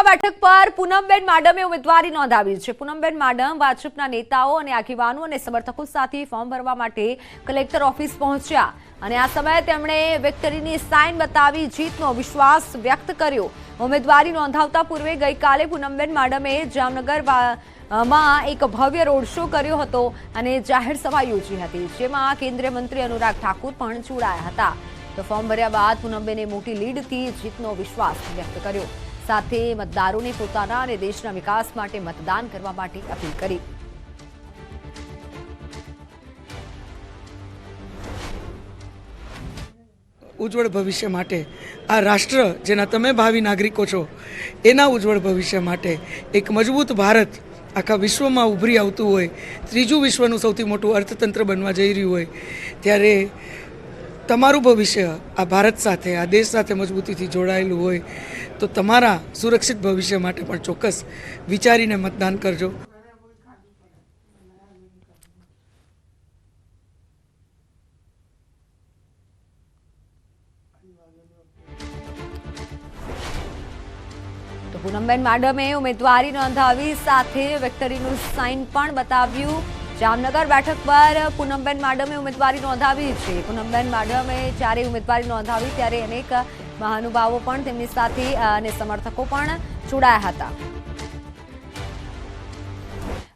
બેઠક પર પૂનમબેન માડમે ઉમેદવારી નોંધાવી છે। પૂનમબેન માડમ ભાજપના નેતાઓ અને આગેવાનો અને સમર્થકો સાથે ફોર્મ ભરવા માટે કલેક્ટર ઓફિસ પહોંચ્યા અને આ સમયે તેમણે વિક્ટરીની સાઇન બતાવી જીતનો વિશ્વાસ વ્યક્ત કર્યો। ઉમેદવારી નોંધાવતા પૂર્વે ગઈકાલે પૂનમબેન માડમે જામનગર માં એક ભવ્ય રોડ શો કર્યો હતો અને જાહેર સભા યોજી હતી, જેમાં કેન્દ્રીય મંત્રી अनुराग ठाकुर પણ જોડાયા હતા। તો ફોર્મ ભર્યા બાદ પૂનમબેને મોટી લીડથી જીતનો વિશ્વાસ વ્યક્ત કર્યો। સાથે મતદારોને પોતાના અને દેશના વિકાસ માટે મતદાન કરવા માટે અપીલ કરી। ઉજ્જવળ ભવિષ્ય માટે આ રાષ્ટ્ર જેના તમે ભાવિ નાગરિકો છો એના ઉજ્જવળ ભવિષ્ય માટે એક મજબૂત ભારત આખા વિશ્વમાં ઉભરી આવતું હોય, ત્રીજું વિશ્વનું સૌથી મોટું અર્થતંત્ર બનવા જઈ રહ્યું હોય ત્યારે તમારું ભવિષ્ય આ ભારત સાથે, આ દેશ સાથે મજબૂતીથી જોડાયેલું હોય તો તમારા સુરક્ષિત ભવિષ્ય માટે પણ ચોક્કસ વિચારીને મતદાન કરજો। તો પૂનમબેન માડમે ઉમેદવારી નોંધાવી, સાથે વિક્ટરીનું સાઇન પણ બતાવ્યું। જામનગર બેઠક પર પૂનમબેન માડમે ઉમેદવારી નોંધાવી છે। પૂનમબેન માડમે જ્યારે ઉમેદવારી નોંધાવી ત્યારે અનેક મહાનુભાવો પણ તેમની સાથે અને સમર્થકો પણ જોડાયા હતા।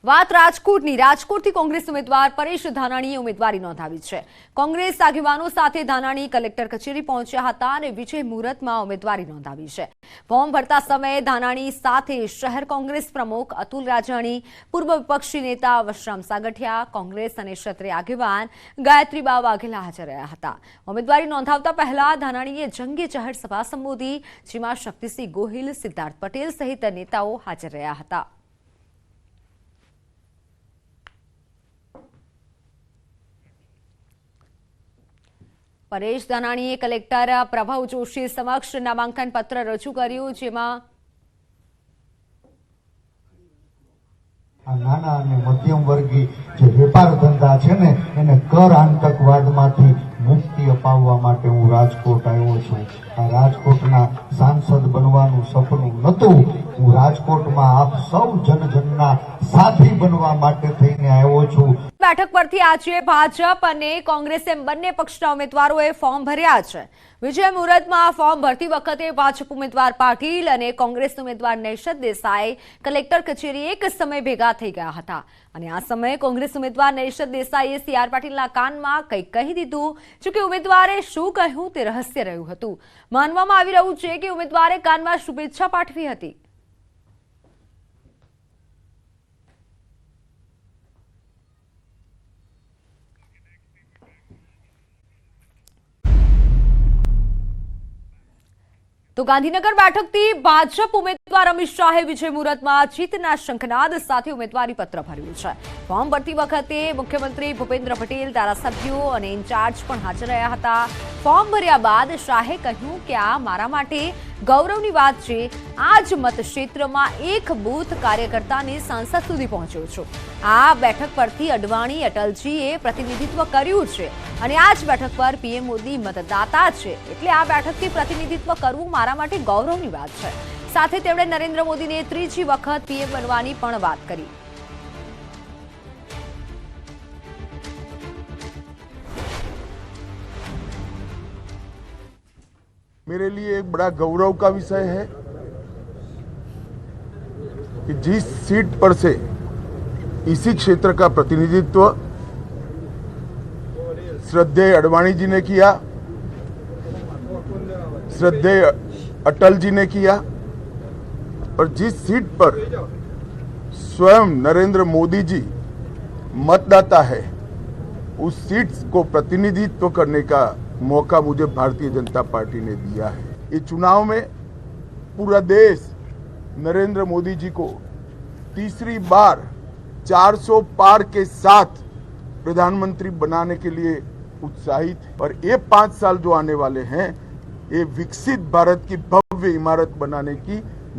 વાત રાજકોટની। રાજકોટથી કોંગ્રેસ ઉમેદવાર પરેશ ધાનાણીએ ઉમેદવારી નોંધાવી છે। કોંગ્રેસ આગેવાનો સાથે ધાનાણી કલેક્ટર કચેરી પહોંચ્યા હતા અને વિજય મુહૂર્તમાં ઉમેદવારી નોંધાવી છે। ફોર્મ ભરતા સમયે ધાનાણી સાથે શહેર કોંગ્રેસ પ્રમુખ અતુલ રાજાણી, પૂર્વ વિપક્ષી नेता वशराम सागठिया, કોંગ્રેસ અને ક્ષત્રિય આગેવાન ગાયત્રીબા વાઘેલા હાજર રહ્યા હતા। ઉમેદવારી નોંધાવતા પહેલા ધાનાણીએ જંગી જાહેર સભા સંબોધી, જેમાં શક્તિસિંહ ગોહિલ, સિદ્ધાર્થ પટેલ સહિત નેતાઓ હાજર રહ્યા હતા। પરેશ ધાનાણીએ કલેક્ટર પ્રભાવ જોશી સમક્ષ નામાંકન પત્ર રજૂ કર્યું, જેમાં આ નાના અને મધ્યમ વર્ગી જે વેપાર ધંધા છે ને એને કર આતંકવાદમાંથી મુક્તિ અપાવવા માટે હું રાજકોટ આવ્યો છું। આ રાજકોટના સાંસદ બનવાનું સપનું નહોતું, હું રાજકોટમાં આપ સૌ જનજનના સાથી બનવા માટે થઈને આવ્યો છું। બેઠક પરથી આજે ભાજપ અને કોંગ્રેસ એમ બંને પક્ષના ઉમેદવારોએ ફોર્મ ભર્યા છે। વિજય મુહૂર્તમાં ફોર્મ ભરતી વખતે ભાજપ ઉમેદવાર પાટીલ અને કોંગ્રેસ ઉમેદવાર નૈશદ દેસાઈ કલેક્ટર કચેરી એક સમય ભેગા થઈ ગયા હતા અને આ સમયે કોંગ્રેસ ઉમેદવાર નૈશદ દેસાઈએ CR પાટીલના કાનમાં કંઈક કહી દીધું, જો કે ઉમેદવારે શું કહ્યું તે રહસ્ય રહ્યું હતું। માનવામાં આવી રહ્યું છે કે ઉમેદવારે કાનમાં શુભેચ્છા પાઠવી હતી। તો ગાંધીનગર બેઠકથી ભાજપ ઉમેદવાર અમિત શાહે વિજય મુહૂર્તમાં જીતના શંખનાદ સાથે ઉમેદવારી પત્ર ભર્યું છે। ફોર્મ ભરતી વખતે મુખ્યમંત્રી ભૂપેન્દ્ર પટેલ, ધારાસભ્યો અને ઇન્ચાર્જ પણ હાજર રહ્યા હતા। ફોર્મ ભર્યા બાદ શાહે કહ્યું કે આ મારા માટે ગૌરવની વાત છે। આ જ મતક્ષેત્રમાં એક બૂથ કાર્યકર્તાને સાંસદ સુધી પહોંચ્યો છું। આ બેઠક પરથી અડવાણી અટલજીએ પ્રતિનિધિત્વ કર્યું છે અને આ જ બેઠક પર PM મોદી મતદાતા છે, એટલે આ બેઠકથી પ્રતિનિધિત્વ કરવું મારા માટે ગૌરવની વાત છે। સાથે તેમણે નરેન્દ્ર મોદીને ત્રીજી વખત PM બનવાની પણ વાત કરી। मेरे लिए एक बड़ा गौरव का विषय है कि जिस सीट पर से इसी क्षेत्र का प्रतिनिधित्व श्रद्धेय अडवाणी जी ने किया, श्रद्धेय अटल जी ने किया और जिस सीट पर स्वयं नरेंद्र मोदी जी मतदाता है, उस सीट को प्रतिनिधित्व करने का मौका मुझे भारतीय जनता पार्टी ने दिया है। ये चुनाव में पूरा देश नरेंद्र मोदी जी को तीसरी बार 400 पार के साथ प्रधानमंत्री बनाने के लिए उत्साहित है और ये 5 साल जो आने वाले हैं, ये विकसित भारत की भव्य इमारत बनाने की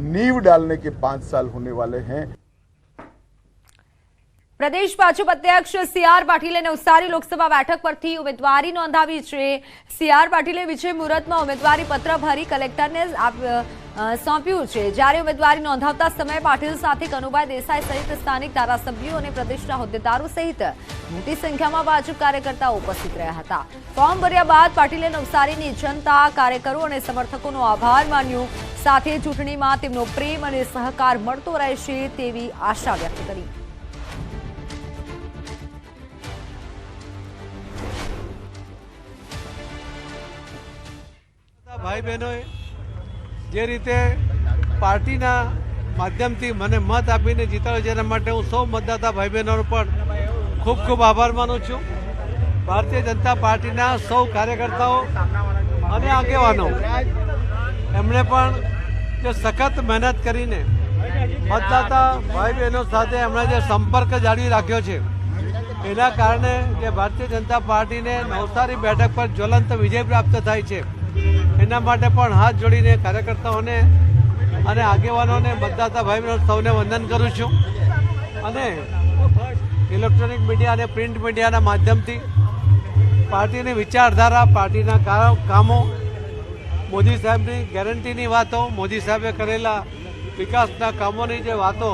नींव डालने के 5 साल होने वाले हैं। પ્રદેશ ભાજપ અધ્યક્ષ સી.આર. પાટીલે નવસારી લોકસભા બેઠક પરથી ઉમેદવારી નોંધાવી છે. સી.આર. પાટીલે વિજય મુહૂર્તમાં ઉમેદવારી પત્ર ભરી કલેક્ટરને સોંપ્યું છે. જ્યારે ઉમેદવારી નોંધાવતા સમયે પાટીલ સાથે કનુભાઈ દેસાઈ સહિત સ્થાનિક ધારાસભ્યો અને પ્રદેશના હોદ્દેદારો સહિત મોટી સંખ્યામાં ભાજપ કાર્યકર્તાઓ ઉપસ્થિત રહ્યા હતા. ફોર્મ ભર્યા બાદ પાટીલે નવસારીની જનતા, કાર્યકરો અને સમર્થકોનો આભાર માન્યો. સાથે ચૂંટણીમાં તેમનો પ્રેમ અને સહકાર મળતો રહેશે તેવી આશા વ્યક્ત કરી. ભાઈ બહેનોએ જે રીતે પાર્ટીના માધ્યમથી મને મત આપીને જીતાડ્યો જેના માટે હું સૌ મતદાતા ભાઈ બહેનોનો પણ ખૂબ ખૂબ આભાર માનું છું. ભારતીય જનતા પાર્ટીના સૌ કાર્યકર્તાઓ અને આગેવાનો એમણે પણ જે સખત મહેનત કરીને મતદાતા ભાઈ બહેનો સાથે એમણે જે સંપર્ક જાળવી રાખ્યો છે એના કારણે જે ભારતીય જનતા પાર્ટીને નવસારી બેઠક પર જ્વલંત વિજય પ્રાપ્ત થાય છે. એના માટે પણ હાથ જોડીને કાર્યકર્તાઓને અને આગેવાનોને મતદાતા ભાઈ બહેનો સૌને વંદન કરું છું. અને ઇલેક્ટ્રોનિક મીડિયા અને પ્રિન્ટ મીડિયાના માધ્યમથી પાર્ટીની વિચારધારા, પાર્ટીના કામો, મોદી સાહેબની ગેરંટીની વાતો, મોદી સાહેબે કરેલા વિકાસના કામોની જે વાતો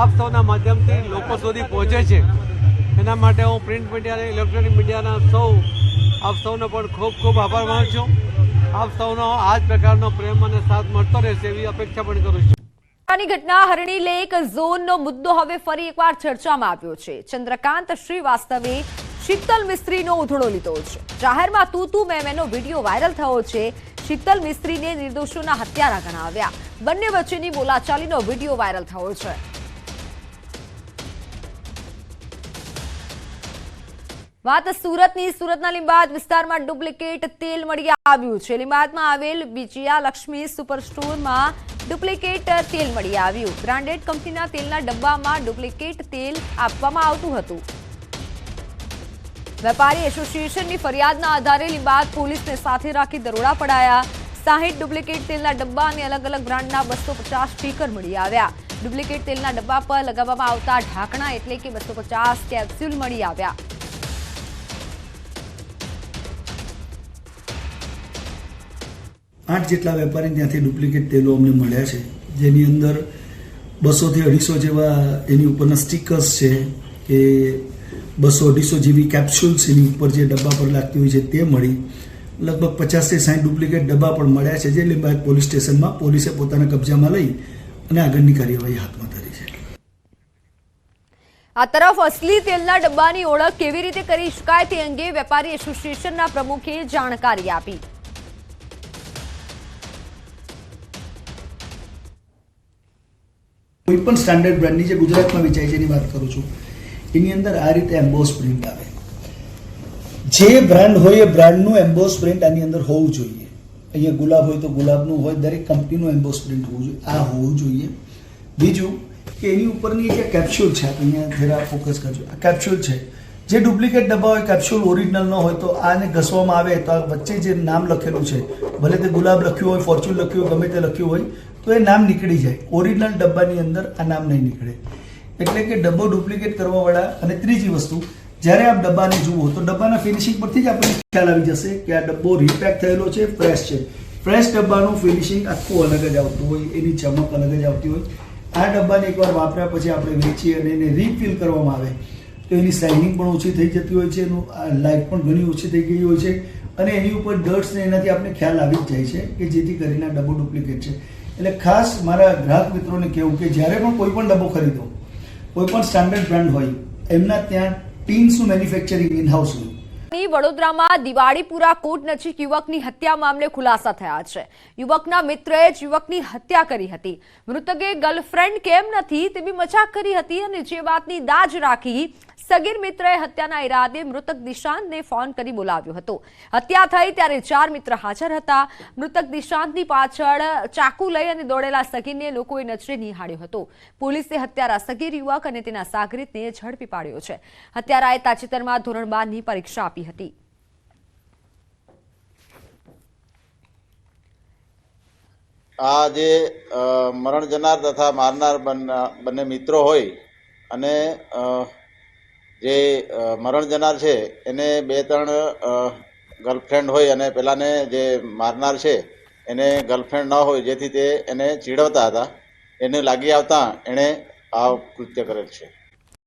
આપ સૌના માધ્યમથી લોકો સુધી પહોંચે છે એના માટે હું પ્રિન્ટ મીડિયા અને ઇલેક્ટ્રોનિક મીડિયાના આપ સૌનો પણ ખૂબ ખૂબ આભાર માનું છું. આપ સૌનો આ જ પ્રકારનો પ્રેમ અને સાથ મળતો રહેશે એવી અપેક્ષા પણ કરું છું. ઘટના હરણી લેક ઝોનનો મુદ્દો હવે ફરી એકવાર ચર્ચામાં આવ્યો છે. ચંદ્રકાંત શ્રીવાસ્તવે શીતલ મિસ્ત્રીનો ઉધડો લીધો છે. જાહેરમાં તું મેનો વિડીયો વાયરલ થયો છે. શીતલ મિસ્ત્રીને નિર્દોષોના હત્યારા ગણાવ્યા. બંને વચ્ચેની બોલાચાલીનો વિડીયો વાયરલ થયો છે. વાત સુરતના લીંબાદ વિસ્તારમાં ડુપ્લિકેટ તેલ મળી આવ્યું છે. લીંબાદમાં આવેલ વિજયા લક્ષ્મી સુપર સ્ટોરમાં ડુપ્લિકેટ તેલ મળી આવ્યું. બ્રાન્ડેડ કંપનીના તેલના ડબ્બામાં ડુપ્લિકેટ તેલ આપવામાં આવતું હતું. વેપારી એસોસિએશનની ફરિયાદના આધારે લીંબાદ પોલીસને સાથે રાખી દરોડા પડાયા. 60 ડુપ્લિકેટ તેલના ડબ્બા અને અલગ અલગ બ્રાન્ડના 250 સ્ટીકર મળી આવ્યા. ડુપ્લિકેટ તેલના ડબ્બા પર લગાવવામાં આવતા ઢાંકણા એટલે કે 250 કેપ્સ્યુલ મળી આવ્યા. આઠ જેટલા વેપારી ત્યાંથી ડુપ્લિકેટ તેલો અમને મળ્યા છે, જેની અંદર 200 થી 250 જેવા એની ઉપરના સ્ટીકર્સ છે કે 200-250 જેવી કેપ્સ્યુલ્સ એની ઉપર જે ડબ્બા પર લાગતી હોય છે તે મળી. લગભગ 50 થી 60 ડુપ્લિકેટ ડબ્બા પણ મળ્યા છે, જે લીંબાયત પોલીસ સ્ટેશનમાં પોલીસે પોતાના કબજામાં લઈ અને આગળની કાર્યવાહી હાથમાં ધરી છે. આ તરફ અસલી તેલના ડબ્બાની ઓળખ કેવી રીતે કરી શકાય તે અંગે વેપારી એસોસિએશનના પ્રમુખે જાણકારી આપી. કોઈ પણ સ્ટાન્ડર્ડ બ્રાન્ડની જે ગુજરાતમાં વેચાય છે એની વાત કરું છું, એની અંદર આ રીતે એમ્બોસ પ્રિન્ટ આવે. જે બ્રાન્ડ હોય એ બ્રાન્ડનું એમ્બોસ પ્રિન્ટ આની અંદર હોવું જોઈએ. અહીંયા ગુલાબ હોય તો ગુલાબનું હોય, દરેક કંપનીનું એમ્બોસ પ્રિન્ટ હોવું જોઈએ, આ હોવું જોઈએ. બીજું કે એની ઉપરની જે કેપ્સ્યુલ છે, અહીંયા જરા ફોકસ કરજો, આ કેપ્સ્યુલ છે. જે ડુપ્લિકેટ ડબ્બા હોય, કેપ્સ્યુલ ઓરિજિનલ ન હોય તો આને ઘસવામાં આવે તો આ વચ્ચે જે નામ લખેલું છે, ભલે તે ગુલાબ લખ્યું હોય, ફોર્ચ્યુન લખ્યું હોય, ગમે તે લખ્યું હોય, તો એ નામ નીકળી જાય. ઓરિજિનલ ડબ્બાની અંદર આ નામ નહીં નીકળે. એટલે કે ડબ્બો ડુપ્લિકેટ કરવાવાળા. અને ત્રીજી વસ્તુ, જ્યારે આપ ડબ્બાને જુઓ તો ડબ્બાના ફિનિશિંગ પરથી જ આપણને ખ્યાલ આવી જશે કે આ ડબ્બો રીપેક થયેલો છે, ફ્રેશ છે. ફ્રેશ ડબ્બાનું ફિનિશિંગ આખું અલગ જ આવતું હોય, એની ચમક અલગ જ આવતી હોય. આ ડબ્બાને એકવાર વાપર્યા પછી આપણે વેચીએ અને એને રીફિલ કરવામાં આવે તો એની શાઇનિંગ પણ ઓછી થઈ જતી હોય છે, એનું લાઇટ પણ ઘણી ઓછી થઈ ગઈ હોય છે, અને એની ઉપર ડર્ટ્સ ને એનાથી આપણે ખ્યાલ આવી જ જાય છે કે જેથી કરીને આ ડબ્બો ડુપ્લિકેટ છે. એટલે ખાસ મારા ગ્રાહક મિત્રોને કહેવું કે જ્યારે પણ કોઈ પણ ડબ્બો ખરીદો, કોઈ પણ સ્ટાન્ડર્ડ બ્રાન્ડ હોય, એમના ત્યાં ટીન્સનું મેન્યુફેક્ચરિંગ ઇનહાઉસ હોય. વડોદરામાં દિવાળીપુરા કોર્ટ નજીક યુવકની હત્યા મામલે ખુલાસા થયા છે. યુવકના મિત્રએ જ યુવકની હત્યા કરી હતી. મૃતકે ગર્લફ્રેન્ડ કેમ નથી તેવી મજાક કરી હતી અને જે વાતની દાજ રાખી સગીર મિત્રએ હત્યાના ઈરાદે મૃતક દિશાંતને ફોન કરી બોલાવ્યો હતો. હત્યા થઈ ત્યારે 4 મિત્ર હાજર હતા. મૃતક દિશાંતની પાછળ ચાકુ લઈ અને દોડેલા સગીરને લોકોએ નજરે નિહાળ્યો હતો. પોલીસે હત્યારા સગીર યુવક અને તેના સાગરીતને ઝડપી પાડ્યો છે. હત્યારાએ તાજેતરમાં ધોરણ 12ની પરીક્ષા આપી હતી. આ જે મરણ જનાર તથા મારનાર બંને મિત્રો હોય અને જે મરણ જનાર છે એને 2-3 ગર્લફ્રેન્ડ હોય અને પેલાને જે મારનાર છે એને ગર્લફ્રેન્ડ ન હોય, જેથી તે એને ચીડવતા હતા. એને લાગી આવતા એણે આ કૃત્ય કરેલ છે.